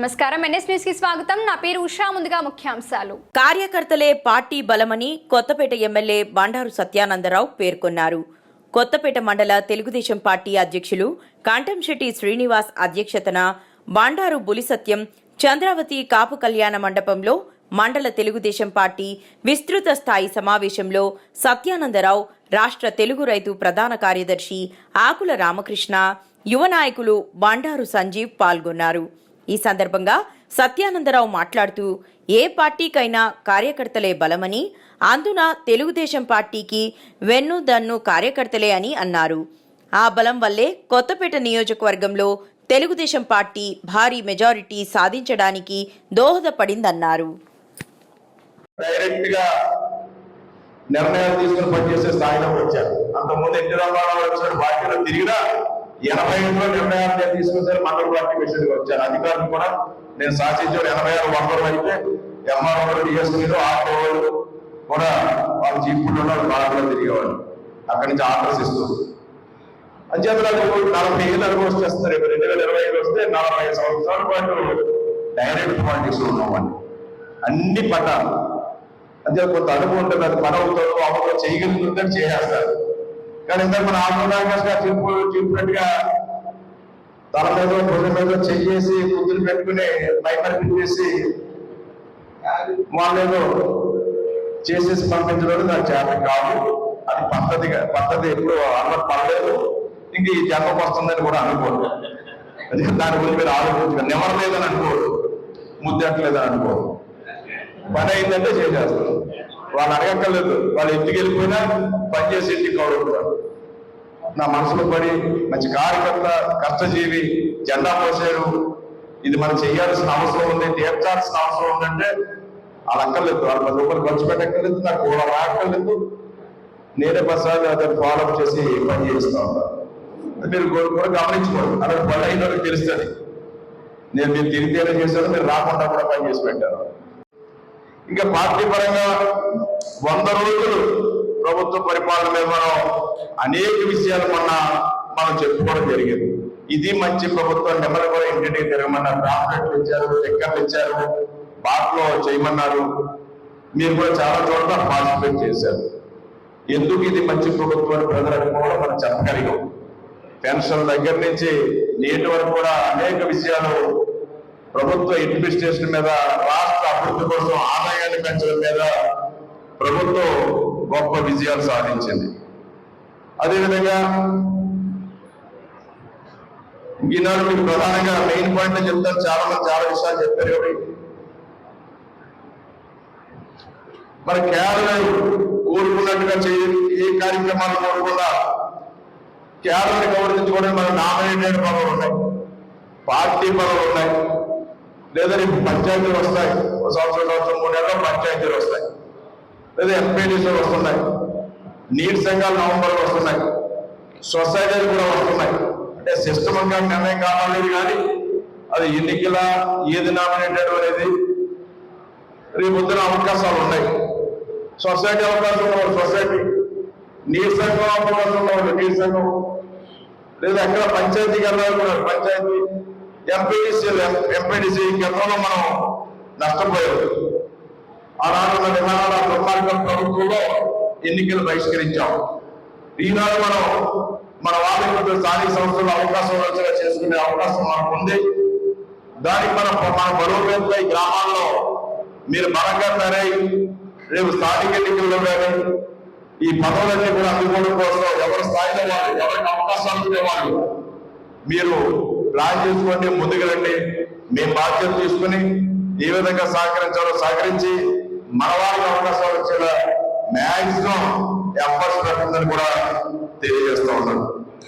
నమస్కారం, NS news కి స్వాగతం. నా పేరు ఉషా. ముందుగా ముఖ్యాంశాలు. కార్యకర్తలే పార్టీ బలమని కొత్తపేట ఎమ్మెల్యే బండారు సత్యానందరావు పేర్కొన్నారు. కొత్తపేట మండల తెలుగుదేశం పార్టీ అధ్యక్షులు కంటంశెట్టి శ్రీనివాస్ అధ్యక్షతన బండారు బులిసత్యం చంద్రావతి కాపు కళ్యాణ మండపంలో మండల తెలుగుదేశం పార్టీ విస్తృత స్థాయి సమావేశంలో సత్యానందరావు, రాష్ట్ర తెలుగు రైతు ప్రధాన కార్యదర్శి ఆకుల రామకృష్ణ, యువ నాయకులు బండారు సంజీవ్ పాల్గొన్నారు. ఈ సందర్భంగా సత్యానందరావు మాట్లాడుతూ ఏ పార్టీకైనా కార్యకర్తలే బలమని, అందున తెలుగుదేశం పార్టీకి వెన్నుదన్ను కార్యకర్తలే అని అన్నారు. ఆ బలం వల్లే కొత్తపేట నియోజకవర్గంలో తెలుగుదేశం పార్టీ భారీ మెజారిటీ సాధించడానికి దోహదపడిందన్నారు. డైరెక్ట్ గా నిర్ణయాలు తీసుకుని పనిచేసే స్థాయిలో వచ్చారు. అంతకుముందు ఎన్టీ రామారావు వచ్చిన పార్టీలో తిరిగినా 85లో నిర్ణయాలు తీసుకొచ్చారు. మండల పార్టీ విషయానికి వచ్చారు. అధికారులు కూడా నేను సాధించాను. 86 వందలు అయితే ఎంఆర్ఓ, డిఎస్పీలు, ఆర్టీఓలు కూడా వాళ్ళ జీపుల్లో బాగా తిరిగేవాళ్ళు. అక్కడి నుంచి ఆర్డర్స్ ఇస్తూ అంచేతలకు 40 ఏళ్ళు అనుభవం చేస్తున్నారు. 2025 వస్తే 40 సంవత్సరాల పాటు డైరెక్ట్ పాలిటిక్స్ ఉన్నామండి. అన్ని పట్టాలు అంతే కొంత అనుభవం ఉంటుంది. అది పని అవుతాడు, అమలు చేయగలుగుతుందని చేసేస్తారు. కానీ ఇందాక మన ఆంధ్రప్రదేశ్ గారు చెప్పినట్టుగా తల మీద భుజం మీద చెయ్యేసి కుదురు పెట్టుకుని మైపర్ పెట్టేసి వాళ్ళేదో చేసేసి పంపించడం నాకు చేత కాదు. అది పద్ధతి ఎప్పుడు అలవాటు పడలేదు. ఇంక ఈ జన్మకు వస్తుందని కూడా అనుకోరు. అది దాని గురించి మీరు ఆలోచించగా నిమరలేదని అనుకోరు, ముద్దట్లేదని అనుకోరు. పని అయిందంటే చేసేస్తారు. వాళ్ళు అడగక్కర్లేదు. వాళ్ళు ఇంటికి వెళ్ళిపోయినా పనిచేసి ఇంటికి కౌరుకుంటారు. నా మనసులో పడి మంచి కార్యకర్త, కష్టజీవి, జెండా పోసాడు, ఇది మనం చేయాల్సిన అవసరం ఉంది, తీర్చాల్సిన అవసరం ఉందంటే వాళ్ళు అక్కర్లేదు. వాళ్ళు 10 రూపాయలు ఖర్చు పెట్టక్కర్లేదు, నాకు కూడా రాక్కర్లేదు. నేనే ప్రసాద్ అతను ఫాలోఅప్ చేసి పని చేస్తూ ఉంటాను. మీరు కూడా గమనించుకోండి. అక్కడ పని అయిన వాళ్ళకి తెలుస్తుంది. మీరు తిరిగితేనే చేశాను, మీరు రాకుండా కూడా పని చేసి పెట్టారు. ఇంకా పార్టీ పరంగా 100 రోజులు ప్రభుత్వ పరిపాలన మీద మనం అనేక విషయాలు మనం చెప్పుకోవడం జరిగింది. ఇది మంచి ప్రభుత్వం. నెమ్మది కూడా ఇంటికి తిరగమన్నారు, టాబ్లెట్లు ఇచ్చారు, చక్కెరలు ఇచ్చారు, బాట్లో చేయమన్నారు. మీరు కూడా చాలా చోట్ల పార్టిసిపేట్ చేశారు. ఎందుకు ఇది మంచి ప్రభుత్వం అని ప్రజలకు కూడా మనం చెప్పగలిగాం. పెన్షన్ దగ్గర నుంచి నేటి వరకు కూడా అనేక విషయాలు ప్రభుత్వ అడ్మినిస్ట్రేషన్ మీద, రాష్ట్ర అభివృద్ధి కోసం ఆదాయాన్ని పెంచడం మీద ప్రభుత్వం గొప్ప విజయాలు సాధించింది. అదేవిధంగా ఈనాడు మీకు ప్రధానంగా మెయిన్ పాయింట్ చెప్తాను. చాలా మంది చాలా విషయాలు చెప్పారు. మరి కేవలం కోరుకున్నట్టుగా ఏ కార్యక్రమాలు కోరుకున్నా కేవలం గౌరవించుకోవడం మన నామినేటెడ్ పనులు ఉన్నాయి, పార్టీ పనులు ఉన్నాయి, లేదా రేపు పంచాయతీలు వస్తాయి. సంవత్సరం 3 నెలల్లో పంచాయతీలు వస్తాయి, లేదా ఎంపీడీసీలు వస్తున్నాయి, నీటి సంఘాలు నవంబర్లో వస్తున్నాయి, సొసైటీలు కూడా వస్తున్నాయి. అంటే సిస్టమ్గా నిర్ణయం కావాలేదు. కానీ అది ఎన్నికల ఏది నామినేటెడ్ అనేది రేపు పొద్దున అవకాశాలు ఉన్నాయి. సొసైటీ అవకాశం ఉన్నవాళ్ళు సొసైటీ, నీటి సంఘం అవకాశం ఉన్నవాళ్ళు నీటి సంఘం, లేదా ఎక్కడ పంచాయతీకి వెళ్ళాలి కూడా పంచాయతీ, ఎంపీడీసీ గతంలో మనం నష్టపోయారు. ఆనాడున్న విధానాల దుర్మార్గం ప్రభుత్వంలో ఎన్నికలు బహిష్కరించాం. ఈనాడు మన వాళ్ళకి స్థానిక సంస్థల్లో అవకాశం వచ్చేలా చేసుకునే అవకాశం మనకు ఉంది. దానికి మన బలోపేతమై గ్రామాల్లో మీరు బలంగా తయారై రేపు స్థానిక ఎన్నికల్లో కానీ ఈ పదవులన్నీ కూడా అందుకోవడం కోసం ఎవరి స్థాయిలో వాళ్ళు, ఎవరికి అవకాశాలు ఉండేవాళ్ళు మీరు ప్లాన్ చేసుకోండి, ముందుకెళ్ళండి. మేము బాధ్యత తీసుకుని ఏ విధంగా సహకరించాలో సహకరించి మన వాళ్ళకి అవకాశాలు వచ్చేలా మ్యాక్సిమం ఎఫర్ట్స్ పెట్టిందని కూడా తెలియజేస్తూ ఉన్నాను.